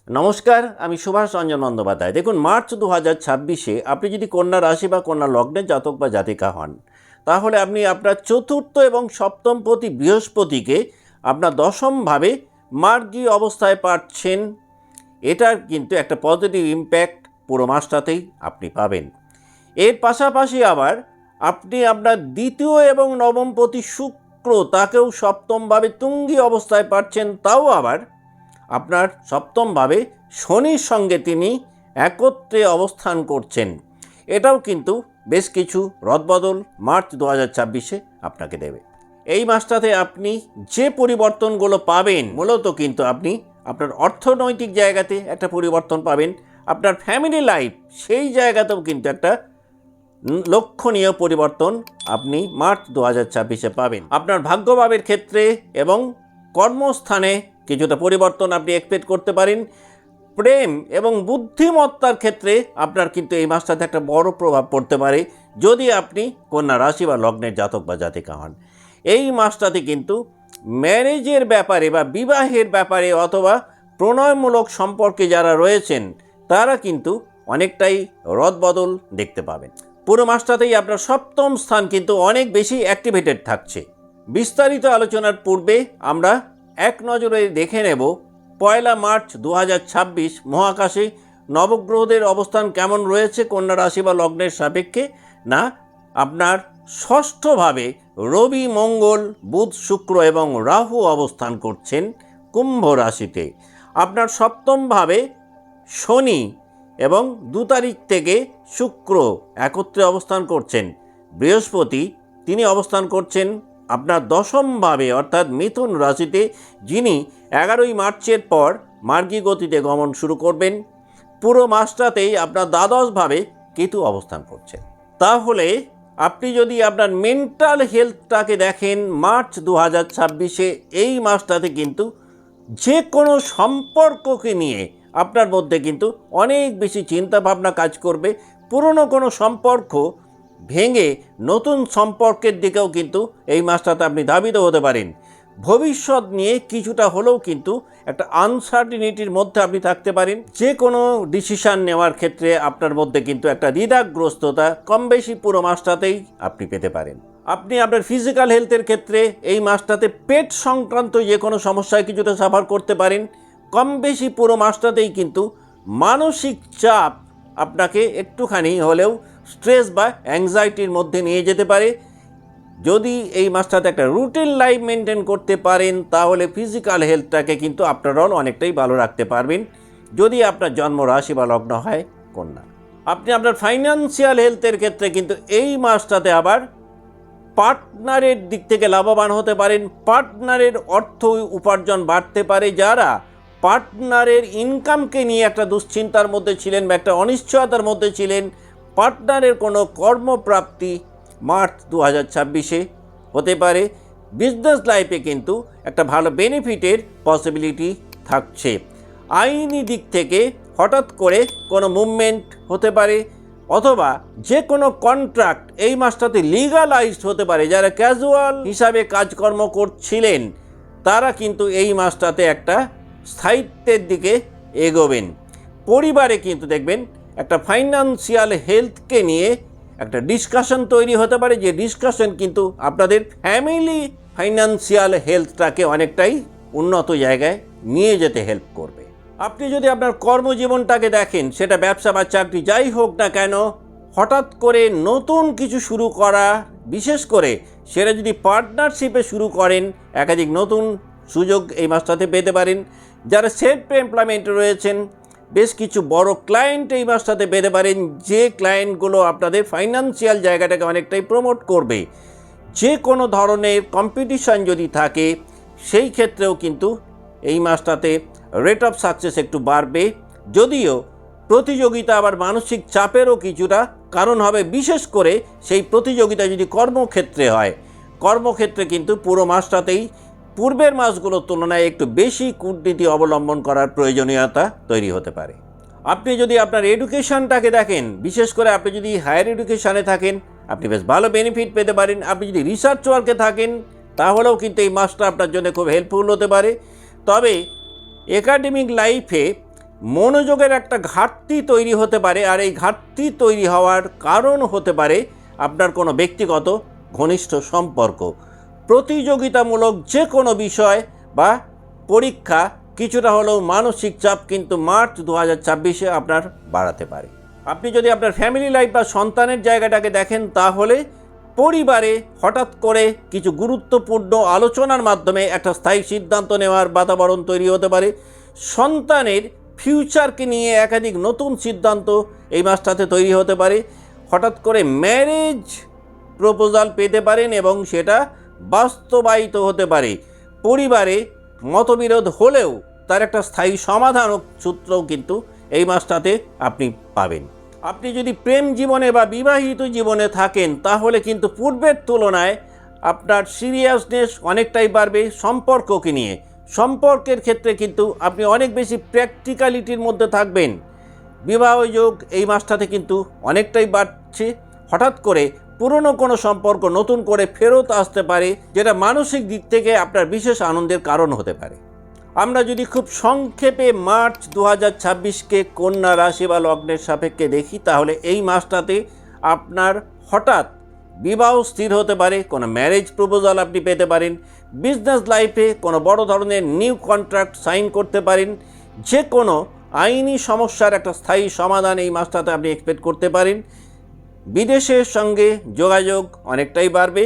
নমস্কার, আমি সুভাষ রঞ্জন বন্দ্যোপাধ্যায়। দেখুন, মার্চ 2026-এ আপনি যদি কন্যা রাশি বা কন্যা লগ্নের জাতক বা জাতিকা হন, তাহলে আপনি আপনার চতুর্থ এবং সপ্তমপতি বৃহস্পতিকে আপনার দশমভাবে মার্গী অবস্থায় পাচ্ছেন। এটার কিন্তু একটা পজিটিভ ইম্প্যাক্ট পুরো মাসটাতেই আপনি পাবেন। এর পাশাপাশি আবার আপনি আপনার দ্বিতীয় এবং নবমপতি শুক্র তাকেও সপ্তমভাবে তুঙ্গী অবস্থায় পাচ্ছেন, তাও আবার আপনার সপ্তমভাবে শনির সঙ্গে তিনি একত্রে অবস্থান করছেন। এটাও কিন্তু বেশ কিছু রদবদল মার্চ 2026-এ আপনাকে দেবে। এই মাসটাতে আপনি যে পরিবর্তনগুলো পাবেন, মূলত কিন্তু আপনি আপনার অর্থনৈতিক জায়গাতে একটা পরিবর্তন পাবেন, আপনার ফ্যামিলি লাইফ সেই জায়গাতেও কিন্তু একটা লক্ষণীয় পরিবর্তন আপনি মার্চ 2026-এ পাবেন। আপনার ভাগ্যভাবের ক্ষেত্রে এবং কর্মস্থানে কিছুটা পরিবর্তন আপনি এক্সপেক্ট করতে পারেন। প্রেম এবং বুদ্ধিমত্তার ক্ষেত্রে আপনার কিন্তু এই মাসটাতে একটা বড় প্রভাব পড়তে পারে, যদি আপনি কন্যা রাশি বা লগ্নের জাতক বা জাতিকা হন। এই মাসটাতে কিন্তু ম্যারেজের ব্যাপারে বা বিবাহের ব্যাপারে অথবা প্রণয়মূলক সম্পর্কে যারা রয়েছেন তারা কিন্তু অনেকটাই রদবদল দেখতে পাবেন। পুরো মাসটাতেই আপনার সপ্তম স্থান কিন্তু অনেক বেশি অ্যাক্টিভেটেড থাকছে। বিস্তারিত আলোচনার পূর্বে আমরা এক নজরে দেখে নেব 1 মার্চ 2026 মহাকাশে নবগ্রহদের অবস্থান কেমন রয়েছে কন্যা রাশি বা লগ্নের সাপেক্ষে। না, আপনার ষষ্ঠভাবে রবি, মঙ্গল, বুধ, শুক্র এবং রাহু অবস্থান করছেন কুম্ভ রাশিতে। আপনার সপ্তমভাবে শনি এবং 2 তারিখ থেকে শুক্র একত্রে অবস্থান করছেন। বৃহস্পতি তিনি অবস্থান করছেন আপনার দশমভাবে অর্থাৎ মিথুন রাশিতে, যিনি 11 মার্চের পর মার্গী গতিতে গমন শুরু করবেন। পুরো মাসটাতেই আপনার দ্বাদশভাবে কেতু অবস্থান করছেন। তাহলে আপনি যদি আপনার মেন্টাল হেলথটাকে দেখেন, মার্চ 2026-এ এই মাসটাতে কিন্তু যে কোনো সম্পর্ককে নিয়ে আপনার মধ্যে কিন্তু অনেক বেশি চিন্তাভাবনা কাজ করবে। পুরনো কোনো সম্পর্ক ভেঙে নতুন সম্পর্কের দিকেও কিন্তু এই মাসটাতে আপনি ধাবিত হতে পারেন। ভবিষ্যৎ নিয়ে কিছুটা হলেও কিন্তু একটা আনসার্টিনিটির মধ্যে আপনি থাকতে পারেন। যে কোনো ডিসিশান নেওয়ার ক্ষেত্রে আপনার মধ্যে কিন্তু একটা দ্বিধাগ্রস্ততা কম বেশি পুরো মাসটাতেই আপনি পেতে পারেন। আপনি আপনার ফিজিক্যাল হেলথের ক্ষেত্রে এই মাসটাতে পেট সংক্রান্ত যে কোনো সমস্যায় কিছুটা সাফার করতে পারেন। কম বেশি পুরো মাসটাতেই কিন্তু মানসিক চাপ আপনাকে একটুখানি হলেও স্ট্রেস বা অ্যাংজাইটির মধ্যে নিয়ে যেতে পারে। যদি এই মাসটাতে একটা রুটিন লাইফ মেনটেন করতে পারেন, তাহলে ফিজিক্যাল হেলথটাকে কিন্তু আপনারাও অনেকটাই ভালো রাখতে পারবেন, যদি আপনার জন্ম রাশি বা লগ্ন হয় কন্যা। আপনি আপনার ফাইন্যান্সিয়াল হেলথের ক্ষেত্রে কিন্তু এই মাসটাতে আবার পার্টনারের দিক থেকে লাভবান হতে পারেন। পার্টনারের অর্থ উপার্জন বাড়তে পারে। যারা পার্টনারের ইনকামকে নিয়ে একটা দুশ্চিন্তার মধ্যে ছিলেন বা একটা অনিশ্চয়তার মধ্যে ছিলেন, পার্টনারের কোনো কর্মপ্রাপ্তি মার্চ 2026-এ হতে পারে। বিজনেস লাইফে কিন্তু একটা ভালো বেনিফিটের পসিবিলিটি থাকছে। আইনি দিক থেকে হঠাৎ করে কোনো মুভমেন্ট হতে পারে, অথবা যে কোনো কন্ট্রাক্ট এই মাসটাতে লিগালাইজড হতে পারে। যারা ক্যাজুয়াল হিসাবে কাজকর্ম করছিলেন তারা কিন্তু এই মাসটাতে একটা স্থায়িত্বের দিকে এগোবেন। পরিবারে কিন্তু দেখবেন একটা ফাইন্যান্সিয়াল হেলথকে নিয়ে একটা ডিসকাশন তৈরি হতে পারে, যে ডিসকাশন কিন্তু আপনাদের ফ্যামিলি ফাইন্যান্সিয়াল হেলথটাকে অনেকটাই উন্নত জায়গায় নিয়ে যেতে হেল্প করবে। আপনি যদি আপনার কর্মজীবনটাকে দেখেন, সেটা ব্যবসা বা চাকরি যাই হোক না কেন, হঠাৎ করে নতুন কিছু শুরু করা, বিশেষ করে সেটা যদি পার্টনারশিপে শুরু করেন, একাধিক নতুন সুযোগ এই মাসটাতে পেতে পারেন। যারা সেলফ এমপ্লয়মেন্টে রয়েছেন, বেশ কিছু বড় ক্লায়েন্ট এই মাসটাতে পেতে পারেন, যে ক্লায়েন্টগুলো আপনাদের ফাইন্যান্সিয়াল জায়গাটাকে অনেকটাই প্রমোট করবে। যে কোনো ধরনের কম্পিটিশান যদি থাকে, সেই ক্ষেত্রেও কিন্তু এই মাসটাতে রেট অফ সাকসেস একটু বাড়বে। যদিও প্রতিযোগিতা আবার মানসিক চাপেরও কিছুটা কারণ হবে, বিশেষ করে সেই প্রতিযোগিতা যদি কর্মক্ষেত্রে হয়। কর্মক্ষেত্রে কিন্তু পুরো মাসটাতেই পূর্বের মাসগুলোর তুলনায় একটু বেশি কূটনীতি অবলম্বন করার প্রয়োজনীয়তা তৈরি হতে পারে। আপনি যদি আপনার এডুকেশনটাকে দেখেন, বিশেষ করে আপনি যদি হায়ার এডুকেশানে থাকেন, আপনি বেশ ভালো বেনিফিট পেতে পারেন। আপনি যদি রিসার্চ ওয়ার্কে থাকেন, তাহলেও কিন্তু এই মাসটা আপনার জন্য খুব হেল্পফুল হতে পারে। তবে একাডেমিক লাইফে মনোযোগের একটা ঘাটতি তৈরি হতে পারে, আর এই ঘাটতি তৈরি হওয়ার কারণ হতে পারে আপনার কোনো ব্যক্তিগত ঘনিষ্ঠ সম্পর্ক। প্রতিযোগিতামূলক যে কোনো বিষয় বা পরীক্ষা কিছুটা হলেও মানসিক চাপ কিন্তু মার্চ 2026-এ আপনার বাড়াতে পারে। আপনি যদি আপনার ফ্যামিলি লাইফ বা সন্তানের জায়গাটাকে দেখেন, তাহলে পরিবারে হঠাৎ করে কিছু গুরুত্বপূর্ণ আলোচনার মাধ্যমে একটা স্থায়ী সিদ্ধান্ত নেওয়ার বাতাবরণ তৈরি হতে পারে। সন্তানের ফিউচারকে নিয়ে একাধিক নতুন সিদ্ধান্ত এই মাসটাতে তৈরি হতে পারে। হঠাৎ করে ম্যারেজ প্রপোজাল পেতে পারেন এবং সেটা বাস্তবায়িত হতে পারে। পরিবারে মতবিরোধ হলেও তার একটা স্থায়ী সমাধান সূত্রও কিন্তু এই মাসটাতে আপনি পাবেন। আপনি যদি প্রেম জীবনে বা বিবাহিত জীবনে থাকেন, তাহলে কিন্তু পূর্বের তুলনায় আপনার সিরিয়াসনেস অনেকটাই বাড়বে সম্পর্ককে নিয়ে। সম্পর্কের ক্ষেত্রে কিন্তু আপনি অনেক বেশি প্র্যাকটিক্যালিটির মধ্যে থাকবেন। বিবাহযোগ এই মাসটাতে কিন্তু অনেকটাই বাড়ছে। হঠাৎ করে পুরনো কোনো সম্পর্ক নতুন করে ফেরত আসতে পারে, যেটা মানসিক দিক থেকে আপনার বিশেষ আনন্দের কারণ হতে পারে। আমরা যদি খুব সংক্ষেপে মার্চ 2026-কে কন্যা রাশি বা লগ্নের সাপেক্ষে দেখি, তাহলে এই মাসটাতে আপনার হঠাৎ বিবাহ স্থির হতে পারে, কোনো ম্যারেজ প্রপোজাল আপনি পেতে পারেন। বিজনেস লাইফে কোনো বড় ধরনের নিউ কন্ট্রাক্ট সাইন করতে পারেন। যে কোনো আইনি সমস্যার একটা স্থায়ী সমাধান এই মাসটাতে আপনি এক্সপেক্ট করতে পারেন। বিদেশের সঙ্গে যোগাযোগ অনেকটাই বাড়বে।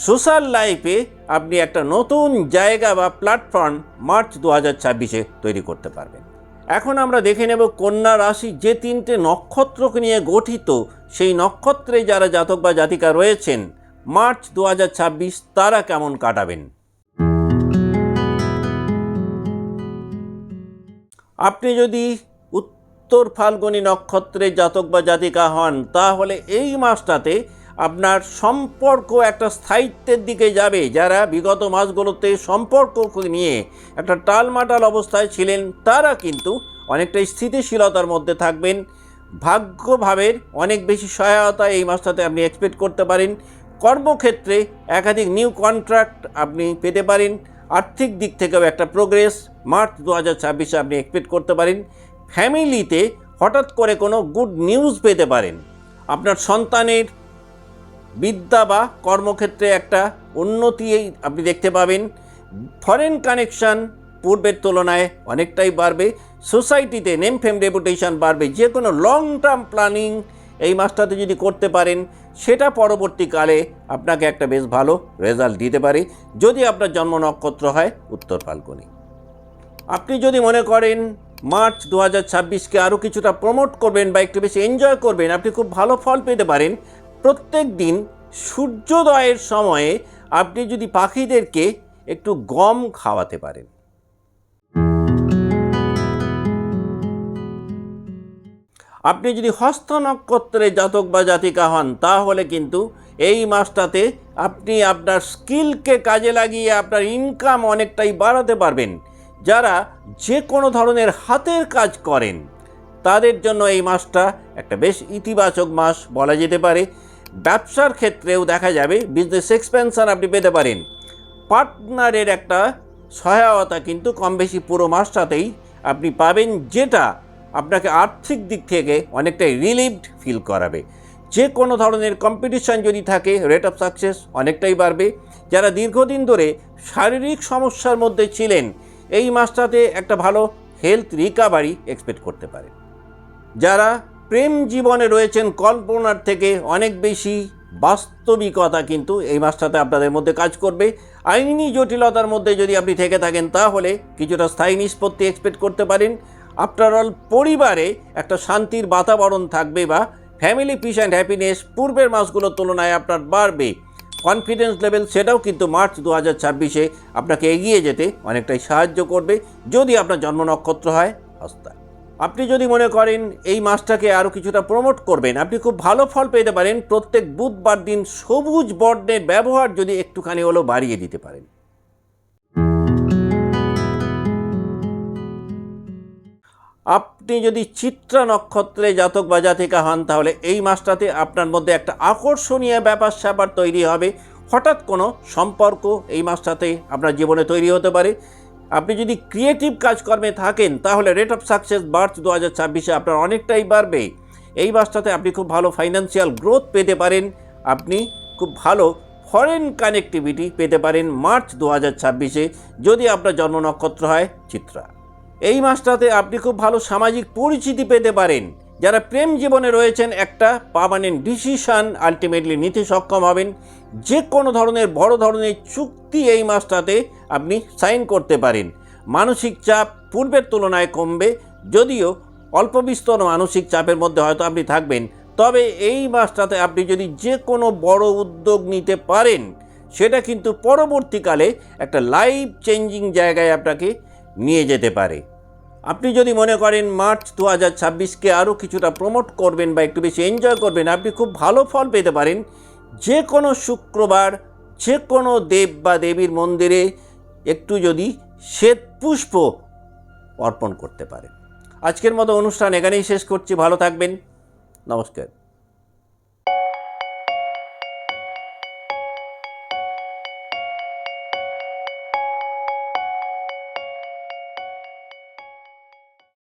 সোশ্যাল লাইফে আপনি একটা নতুন জায়গা বা প্ল্যাটফর্ম মার্চ 2026-এ তৈরি করতে পারবেন। এখন আমরা দেখে নেব কন্যা রাশি যে 3টে নক্ষত্রকে নিয়ে গঠিত, সেই নক্ষত্রে যারা জাতক বা জাতিকা রয়েছেন মার্চ 2026 তারা কেমন কাটাবেন। আপনি যদি উত্তর ফাল্গুনী নক্ষত্রের জাতক বা জাতিকা হন, তাহলে এই মাসটাতে আপনার সম্পর্ক একটা স্থায়িত্বের দিকে যাবে। যারা বিগত মাসগুলোতে সম্পর্ক নিয়ে একটা টালমাটাল অবস্থায় ছিলেন, তারা কিন্তু অনেকটাই স্থিতিশীলতার মধ্যে থাকবেন। ভাগ্যভাবের অনেক বেশি সহায়তা এই মাসটাতে আপনি এক্সপেক্ট করতে পারেন। কর্মক্ষেত্রে একাধিক নিউ কন্ট্রাক্ট আপনি পেতে পারেন। আর্থিক দিক থেকেও একটা প্রোগ্রেস মার্চ 2026-এ আপনি এক্সপেক্ট করতে পারেন। ফ্যামিলিতে হঠাৎ করে কোনো গুড নিউজ পেতে পারেন। আপনার সন্তানের বিদ্যা বা কর্মক্ষেত্রে একটা উন্নতি আপনি দেখতে পাবেন। ফরেন কানেকশান পূর্বের তুলনায় অনেকটাই বাড়বে। সোসাইটিতে নেম ফেম রেপুটেশন বাড়বে। যে কোনো লং টার্ম প্ল্যানিং এই মাসটাতে যদি করতে পারেন, সেটা পরবর্তীকালে আপনাকে একটা বেশ ভালো রেজাল্ট দিতে পারে, যদি আপনার জন্ম নক্ষত্র হয় উত্তর ফাল্গুনী। আপনি যদি মনে করেন মার্চ 2026-কে আরও কিছুটা প্রমোট করবেন বা একটু বেশি এনজয় করবেন, আপনি খুব ভালো ফল পেতে পারেন। প্রত্যেক দিন সূর্যোদয়ের সময়ে আপনি যদি পাখিদেরকে একটু গম খাওয়াতে পারেন। আপনি যদি হস্ত নক্ষত্রের জাতক বা জাতিকা হন, তাহলে কিন্তু এই মাসটাতে আপনি আপনার স্কিলকে কাজে লাগিয়ে আপনার ইনকাম অনেকটাই বাড়াতে পারবেন। যারা যে কোনো ধরনের হাতের কাজ করেন, তাদের জন্য এই মাসটা একটা বেশ ইতিবাচক মাস বলা যেতে পারে। ব্যবসার ক্ষেত্রেও দেখা যাবে বিজনেস এক্সপেনশন আপনি পেতে পারেন। পার্টনারের একটা সহায়তা কিন্তু কম বেশি পুরো মাসটাতেই আপনি পাবেন, যেটা আপনাকে আর্থিক দিক থেকে অনেকটাই রিলিভড ফিল করাবে। যে কোনো ধরনের কম্পিটিশান যদি থাকে, রেট অফ সাকসেস অনেকটাই বাড়বে। যারা দীর্ঘদিন ধরে শারীরিক সমস্যার মধ্যে ছিলেন, এই মাসটাতে একটা ভালো হেলথ রিকভারি এক্সপেক্ট করতে পারে। যারা প্রেম জীবনে রয়েছেন, কল্পনার থেকে অনেক বেশি বাস্তবিকতা কিন্তু এই মাসটাতে আপনাদের মধ্যে কাজ করবে। আইনি জটিলতার মধ্যে যদি আপনি থেকে থাকেন, তাহলে কিছুটা স্থায়ী নিষ্পত্তি এক্সপেক্ট করতে পারেন। আফটার অল পরিবারে একটা শান্তির বাতাবরণ থাকবে বা ফ্যামিলি পিস অ্যান্ড হ্যাপিনেস পূর্বের মাসগুলোর তুলনায় আপনার বাড়বে। কনফিডেন্স লেভেল সেটাও কিন্তু মার্চ 2026-এ আপনাকে এগিয়ে যেতে অনেকটাই সাহায্য করবে, যদি আপনার জন্ম নক্ষত্র হয় হস্তা। আপনি যদি মনে করেন এই মাসটাকে আরও কিছুটা প্রমোট করবেন, আপনি খুব ভালো ফল পেতে পারেন। প্রত্যেক বুধবার দিন সবুজ বর্ণের ব্যবহার যদি একটুখানি হলেও বাড়িয়ে দিতে পারেন। আপনি যদি চিত্রা নক্ষত্রে জাতক বা জাতিকা হন, তাহলে এই মাসটাতে আপনার মধ্যে একটা আকর্ষণীয় ব্যাপার স্যাপার তৈরি হবে। হঠাৎ কোনো সম্পর্ক এই মাসটাতে আপনার জীবনে তৈরি হতে পারে। আপনি যদি ক্রিয়েটিভ কাজকর্মে থাকেন তাহলে রেট অফ সাকসেস মার্চ 2026-এ আপনার অনেকটাই বাড়বে। এই মাসটাতে আপনি খুব ভালো ফাইন্যান্সিয়াল গ্রোথ পেতে পারেন, আপনি খুব ভালো ফরেন কানেক্টিভিটি পেতে পারেন মার্চ 2026-এ, যদি আপনার জন্ম নক্ষত্র হয় চিত্রা। এই মাসটাতে আপনি খুব ভালো সামাজিক পরিচিতি পেতে পারেন। যারা প্রেম জীবনে রয়েছেন একটা পার্মানেন্ট ডিসিশন আলটিমেটলি নিতে সক্ষম হবেন। যে কোনো ধরনের বড় ধরনের চুক্তি এই মাসটাতে আপনি সাইন করতে পারেন। মানসিক চাপ পূর্বের তুলনায় কমবে, যদিও অল্প বিস্তর মানসিক চাপের মধ্যে হয়তো আপনি থাকবেন। তবে এই মাসটাতে আপনি যদি যে কোনো বড় উদ্যোগ নিতে পারেন, সেটা কিন্তু পরবর্তীকালে একটা লাইফ চেঞ্জিং জায়গায় আপনাকে নিয়ে যেতে পারে। আপনি যদি মনে করেন মার্চ 2026-কে আরও কিছুটা প্রমোট করবেন বা একটু বেশি এনজয় করবেন, আপনি খুব ভালো ফল পেতে পারেন যে কোনো শুক্রবার যে কোনো দেব বা দেবীর মন্দিরে একটু যদি শ্বেত পুষ্প অর্পণ করতে পারেন। আজকের মতো অনুষ্ঠান এখানেই শেষ করছি। ভালো থাকবেন, নমস্কার।